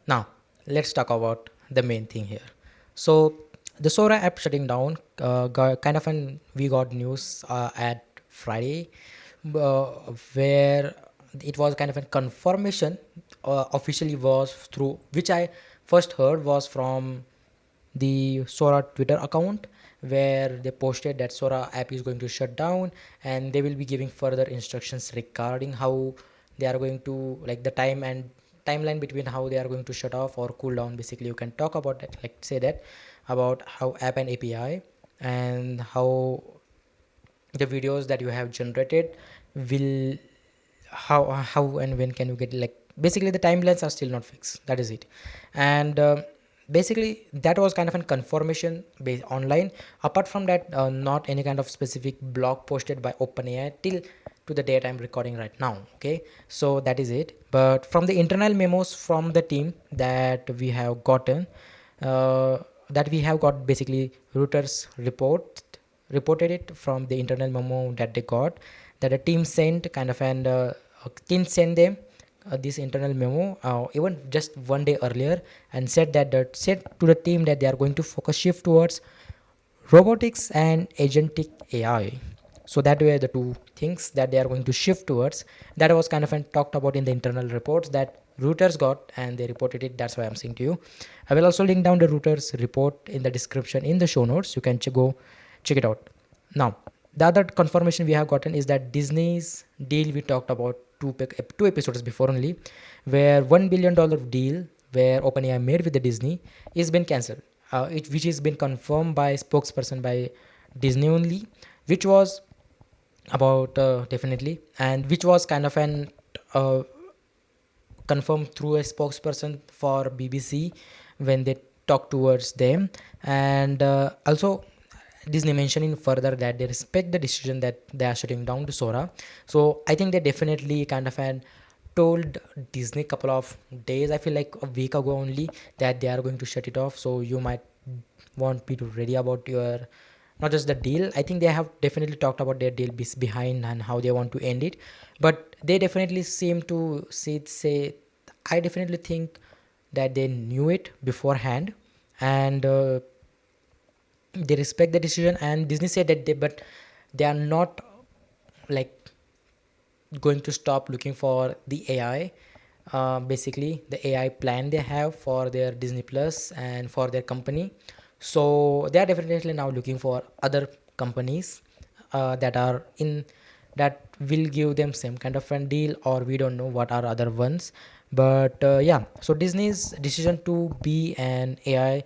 Now, let's talk about the main thing here. So, the SORA app shutting down, kind of an we got news at Friday, uh, where it was kind of a confirmation. Officially was through which I first heard was from the SORA Twitter account, where they posted that SORA app is going to shut down, and they will be giving further instructions regarding how they are going to, like, the time and timeline between how they are going to shut off or cool down. Basically, you can talk about that, like say that about how app and API, and how the videos that you have generated will, how and when can you get, like, basically the timelines are still not fixed, that is it. And basically that was kind of a confirmation based online. Apart from that, not any kind of specific blog posted by OpenAI till to the date I'm recording right now. Okay, so that is it. But from the internal memos from the team that we have gotten, uh, that we have got, basically Reuters reported it from the internal memo that they got, that the team sent kind of an team sent them this internal memo even just one day earlier, and said to the team that they are going to focus shift towards robotics and agentic AI. So that were the two things that they are going to shift towards. That was kind of talked about in the internal reports that Reuters got, and they reported it. That's why I'm saying to you. I will also link down the Reuters report in the description in the show notes. You can go check it out. Now, the other confirmation we have gotten is that Disney's deal we talked about two episodes before only, where $1 billion deal where OpenAI made with the Disney is been cancelled. Which has been confirmed by spokesperson by Disney only, which was about definitely, and which was kind of an confirmed through a spokesperson for BBC when they talk towards them. And also Disney mentioning further that they respect the decision that they are shutting down to Sora. So I think they definitely kind of an told Disney couple of days, I feel like a week ago only, that they are going to shut it off. So you might want me to ready about your, not just the deal. I think they have definitely talked about their deal behind and how they want to end it, but they definitely seem to say I definitely think that they knew it beforehand, and they respect the decision. And Disney said that they are not, like, going to stop looking for the AI, basically the AI plan they have for their Disney Plus and for their company. So they are definitely now looking for other companies that are in, that will give them same kind of a deal, or we don't know what are other ones. But yeah, so Disney's decision to be an AI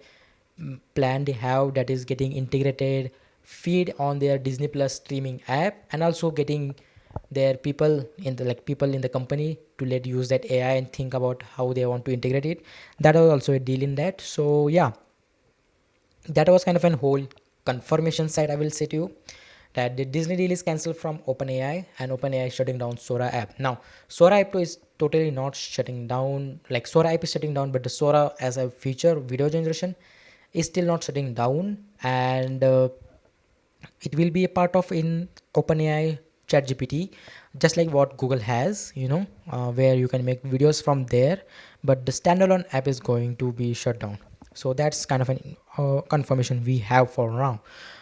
plan they have, that is getting integrated feed on their Disney Plus streaming app, and also getting their people in the, like, people in the company to let use that AI and think about how they want to integrate it. That was also a deal in that. So yeah, that was kind of an whole confirmation side, I will say to you, that the Disney deal is cancelled from OpenAI, and OpenAI is shutting down Sora app. Now, Sora app is totally not shutting down, like Sora app is shutting down, but the Sora as a feature video generation is still not shutting down. And it will be a part of in OpenAI ChatGPT, just like what Google has, where you can make videos from there, but the standalone app is going to be shut down. So that's kind of an confirmation we have for now.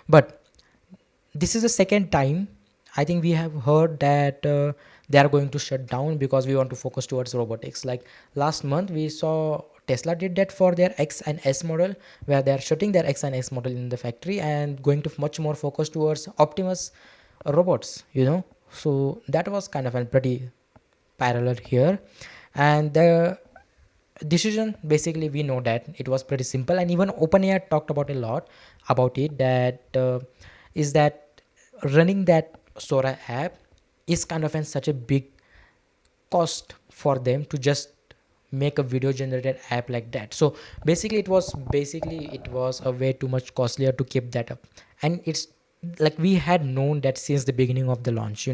But this is the second time I think we have heard that they are going to shut down because we want to focus towards robotics. Like last month we saw Tesla did that for their X and S model, where they are shutting their X and S model in the factory and going to much more focus towards Optimus robots. So that was kind of a pretty parallel here. And the decision, basically, we know that it was pretty simple, and even OpenAI talked about a lot about it, that is that running that Sora app is kind of such a big cost for them to just make a video generated app like that. So basically it was a way too much costlier to keep that up. And it's like we had known that since the beginning of the launch.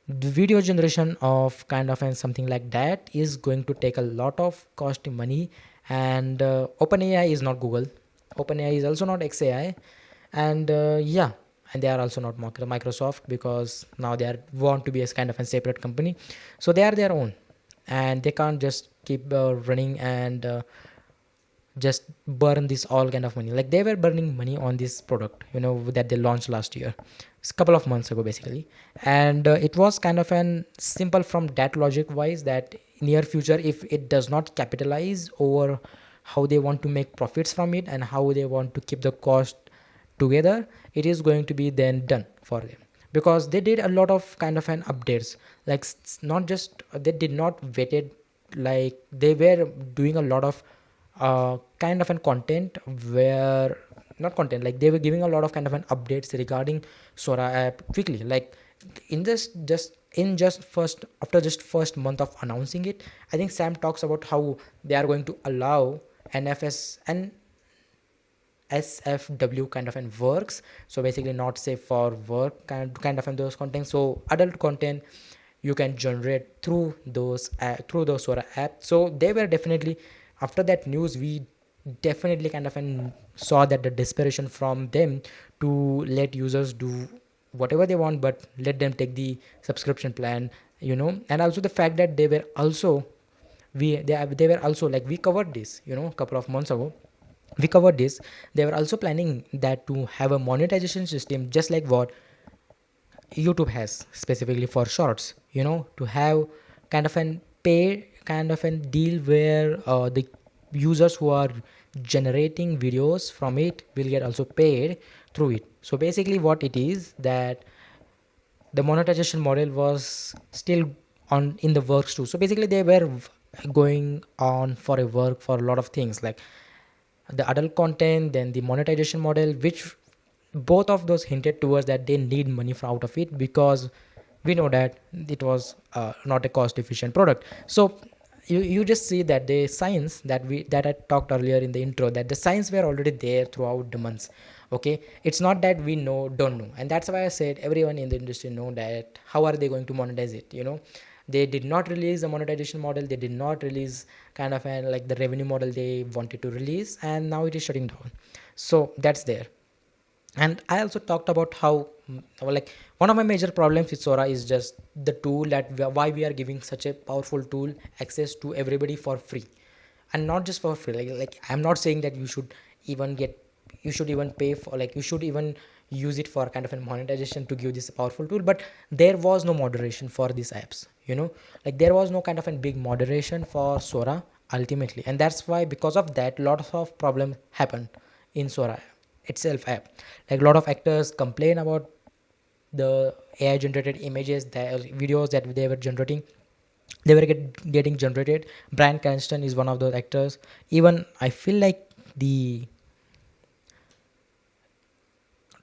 The video generation of kind of and something like that is going to take a lot of cost money. And OpenAI is not Google. OpenAI is also not XAI. And yeah, and they are also not Microsoft, because now they are want to be as kind of a separate company. So they are their own, and they can't just keep running and just burn this all kind of money. Like they were burning money on this product, that they launched last year. It's a couple of months ago basically. And it was kind of an simple from that logic wise, that near future, if it does not capitalize over how they want to make profits from it and how they want to keep the cost together, it is going to be then done for them, because they did a lot of kind of an updates. Like not just they did not waited, like they were doing a lot of kind of an content where not content, like they were giving a lot of kind of an updates regarding Sora app quickly. Like in this just first after just first month of announcing it, I think Sam talks about how they are going to allow NFS and SFW kind of an works. So basically not safe for work kind of those content. So adult content you can generate through those Sora app. So they were definitely, after that news, we definitely kind of saw that the desperation from them to let users do whatever they want, but let them take the subscription plan, and also the fact that they were also they were also, like we covered this, a couple of months ago. We covered this. They were also planning that to have a monetization system just like what YouTube has specifically for shorts, to have kind of an pay kind of a deal where the users who are generating videos from it will get also paid through it. So basically what it is, that the monetization model was still on in the works too. So basically they were going on for a work for a lot of things, like the adult content, then the monetization model, which both of those hinted towards that they need money out of it, because we know that it was not a cost efficient product. So you just see that the signs that I talked earlier in the intro, that the signs were already there throughout the months. Okay, it's not that we don't know, and that's why I said everyone in the industry know that how are they going to monetize it. They did not release a monetization model, they did not release kind of like the revenue model they wanted to release, and now it is shutting down. So that's there. And I also talked about how like one of my major problems with Sora is just the tool, that why we are giving such a powerful tool access to everybody for free, and not just for free. Like I'm not saying that you should even pay for, like you should even use it for kind of a monetization to give this powerful tool, but there was no moderation for these apps. Like there was no kind of a big moderation for Sora ultimately, and that's why, because of that, lots of problems happen in Sora itself app. Like a lot of actors complain about the AI generated images, the videos that they were generating, they were getting generated. Bryan Cranston is one of those actors. Even I feel like the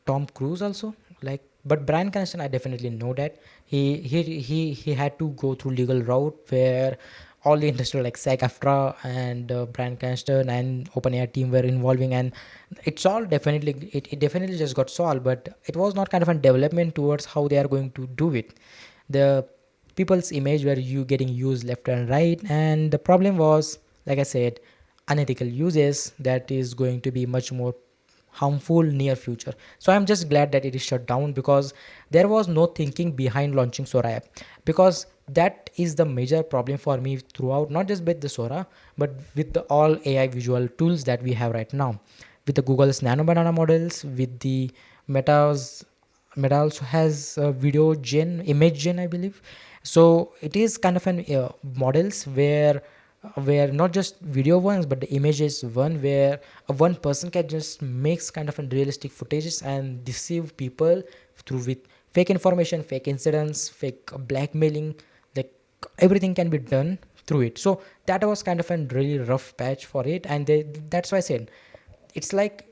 Tom Cruise also, like, but Bryan Cranston, I definitely know that he had to go through legal route where all the industry like SAG-AFTRA and Bryan Cranston and OpenAI team were involving, and it's all definitely it definitely just got solved, but it was not kind of a development towards how they are going to do it. The people's image were you getting used left and right, and the problem was, like I said, unethical uses that is going to be much more harmful near future. So I'm just glad that it is shut down, because there was no thinking behind launching Sora app, because that is the major problem for me throughout, not just with the Sora, but with the all AI visual tools that we have right now, with the Google's nano banana models, with the Meta also has image gen, I believe. So it is kind of an models where not just video ones, but the images one, where one person can just makes kind of a realistic footages and deceive people through with fake information, fake incidents, fake blackmailing. Like everything can be done through it. So that was kind of a really rough patch for it, and that's why I said it's like,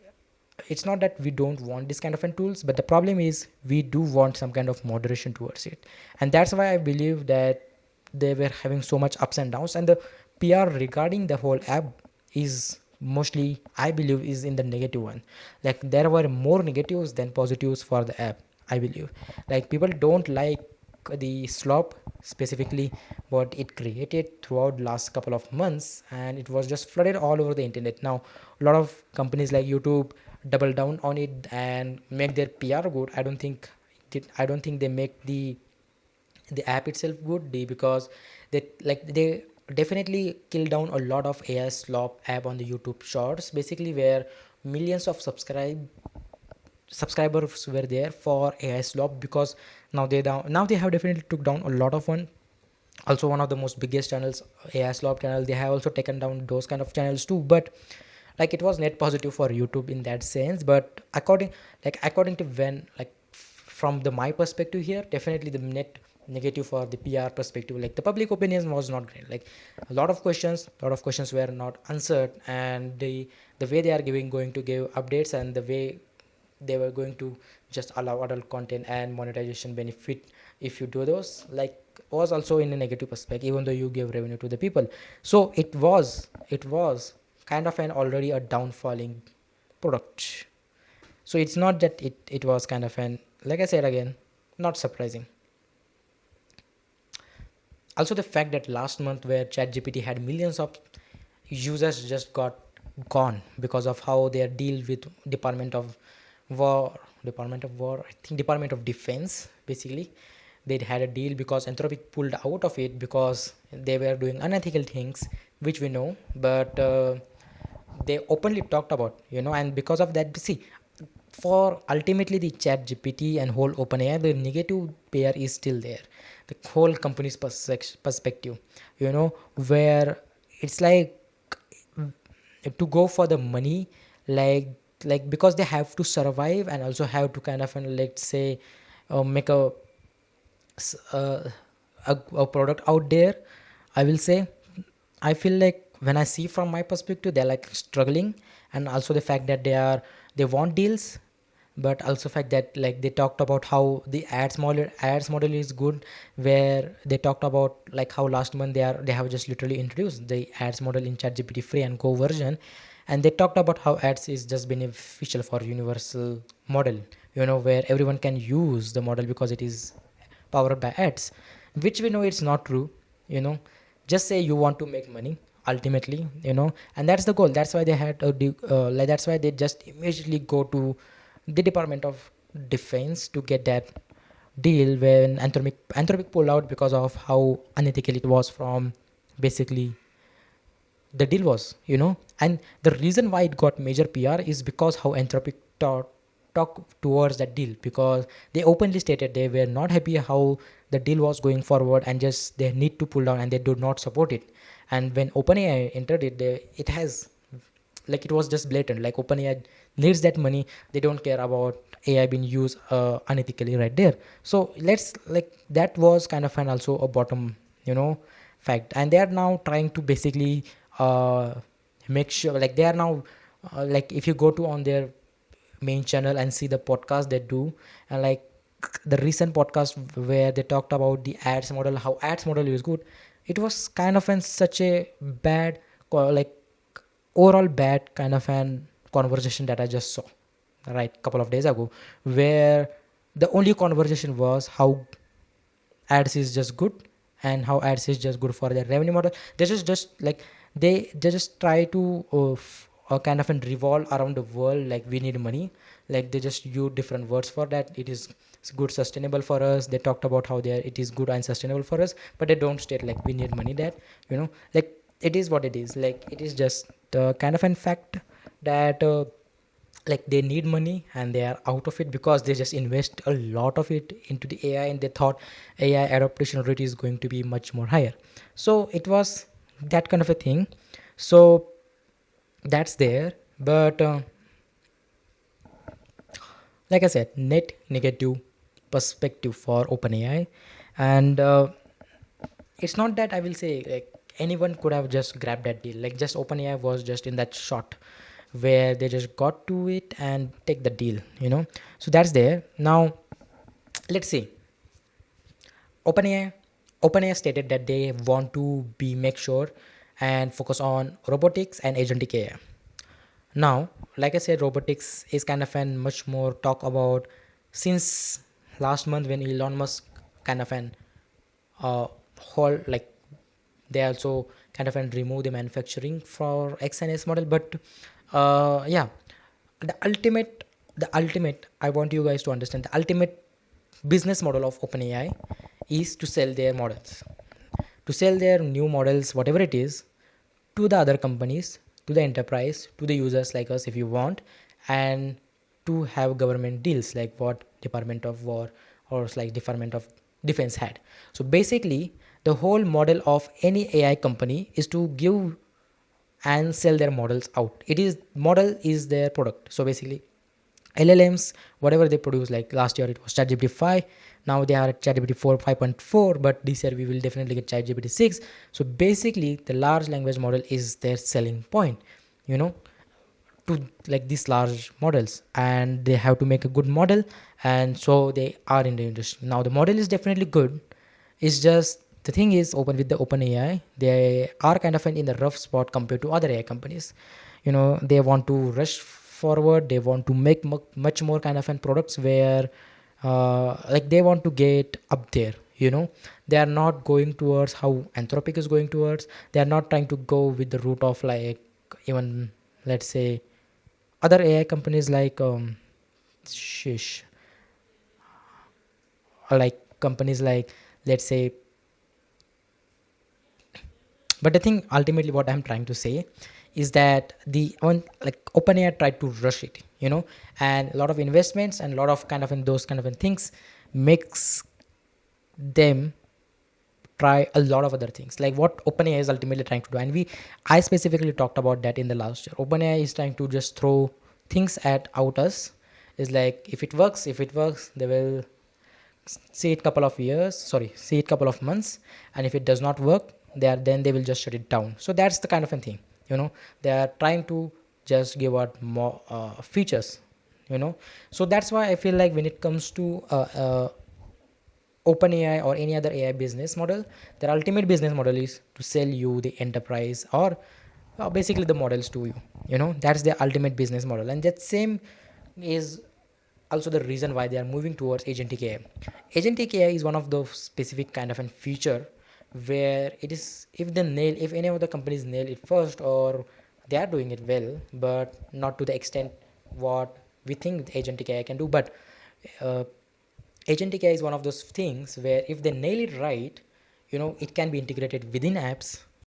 it's not that we don't want this kind of tools, but the problem is we do want some kind of moderation towards it. And that's why I believe that they were having so much ups and downs, and the PR regarding the whole app is mostly, I believe, is in the negative one. Like there were more negatives than positives for the app, I believe. Like people don't like the slop, specifically what it created throughout last couple of months, and it was just flooded all over the internet. Now a lot of companies like YouTube double down on it and make their PR good. I don't think they make the app itself good, because they definitely kill down a lot of AI slop app on the YouTube Shorts, basically where millions of subscribers were there for AI slop, because now they have definitely took down a lot of one. Also one of the most biggest channels, AI slop channel, they have also taken down those kind of channels too. But like it was net positive for YouTube in that sense. But according to when, like from the my perspective here, definitely the net negative for the PR perspective. Like the public opinion was not great. Like a lot of questions were not answered, and the way they are going to give updates, and the way they were going to just allow adult content and monetization benefit if you do those, like was also in a negative perspective, even though you give revenue to the people. So it was kind of an already a downfalling product. So it's not that it was kind of an, like I said again, not surprising. Also the fact that last month where ChatGPT had millions of users just got gone because of how their deal with department of war, I think Department of Defense, basically they had a deal because Anthropic pulled out of it because they were doing unethical things, which we know. But they openly talked about, and because of that, see, for ultimately the chat gpt and whole OpenAI, the negative pair is still there, the whole company's perspective, where it's like to go for the money, like because they have to survive and also have to kind of, let's say, make s- uh, a product out there, I will say. I feel like when I see from my perspective, they're like struggling. And also the fact that they want deals, but also fact that like they talked about how the ads model is good, where they talked about like how last month they have just literally introduced the ads model in ChatGPT free and go version. And they talked about how ads is just beneficial for universal model, where everyone can use the model because it is powered by ads, which we know it's not true. you know just say you want to make money ultimately, and that's the goal. That's why they had like that's why they just immediately go to the Department of Defense to get that deal when Anthropic pulled out because of how unethical it was from, basically, the deal was. And the reason why it got major PR is because how Anthropic talk towards that deal, because they openly stated they were not happy how the deal was going forward, and just they need to pull down and they do not support it. And when OpenAI entered it, it has, like, it was just blatant, like OpenAI needs that money. They don't care about AI being used unethically right there. So let's, like, that was kind of an also a bottom, fact. And they are now trying to basically uh, make sure, like, they are now like, if you go to on their main channel and see the podcast they do, and like the recent podcast where they talked about the ads model, how ads model is good, it was kind of an such a bad like overall bad kind of an conversation that I just saw right couple of days ago, where the only conversation was how ads is just good, and how ads is just good for their revenue model. They just like they just try to kind of revolve around the world, like we need money. Like they just use different words for that. It is good, sustainable for us. They talked about how it is good and sustainable for us, but they don't state like we need money. That, like, it is what it is. Like it is just kind of in fact that like they need money and they are out of it because they just invest a lot of it into the AI, and they thought AI adaptation rate is going to be much more higher. So it was that kind of a thing. So that's there. But like I said, net negative perspective for OpenAI. And it's not that I will say like anyone could have just grabbed that deal. Like just OpenAI was just in that shot where they just got to it and take the deal. So that's there. Now let's see. OpenAI OpenAI stated that they want to be make sure and focus on robotics and agentic AI. Now, like I said, robotics is kind of an much more talk about since last month when Elon Musk kind of an whole, like, they also kind of and remove the manufacturing for X and S model. But yeah, the ultimate I want you guys to understand, the ultimate business model of OpenAI is to sell their models, to sell their new models, whatever it is, to the other companies, to the enterprise, to the users like us if you want, and to have government deals like what Department of War or like Department of Defense had. So basically, the whole model of any AI company is to give and sell their models out. It is model is their product. So basically, LLMs, whatever they produce, like last year it was ChatGPT 5, now they are at ChatGPT 4, 5.4, but this year we will definitely get ChatGPT 6. So basically, the large language model is their selling point, you know, to like these large models, and they have to make a good model, and so they are in the industry. Now, the model is definitely good. It's just the thing is open with the OpenAI, they are kind of in the rough spot compared to other AI companies. They want to rush forward, they want to make much more kind of products where like they want to get up there. They are not going towards how Anthropic is going towards. They are not trying to go with the route of like even let's say other AI companies like shish or like companies like, let's say. But the thing ultimately what I'm trying to say is that the on like OpenAI tried to rush it, and a lot of investments and a lot of kind of in those kind of things makes them try a lot of other things like what OpenAI is ultimately trying to do. And I specifically talked about that in the last year. OpenAI is trying to just throw things at out us. Is like if it works, they will see it see it couple of months, and if it does not work, then they will just shut it down. So that's the kind of a thing. They are trying to just give out more features. So that's why I feel like when it comes to OpenAI or any other AI business model, their ultimate business model is to sell you the enterprise or basically the models to you. That's their ultimate business model, and that same is also the reason why they are moving towards agentic AI. Agentic AI is one of those specific kind of a feature where it is if any of the companies nail it first, or they are doing it well, but not to the extent what we think agentic AI can do. But uh, agentic AI is one of those things where if they nail it right, it can be integrated within apps,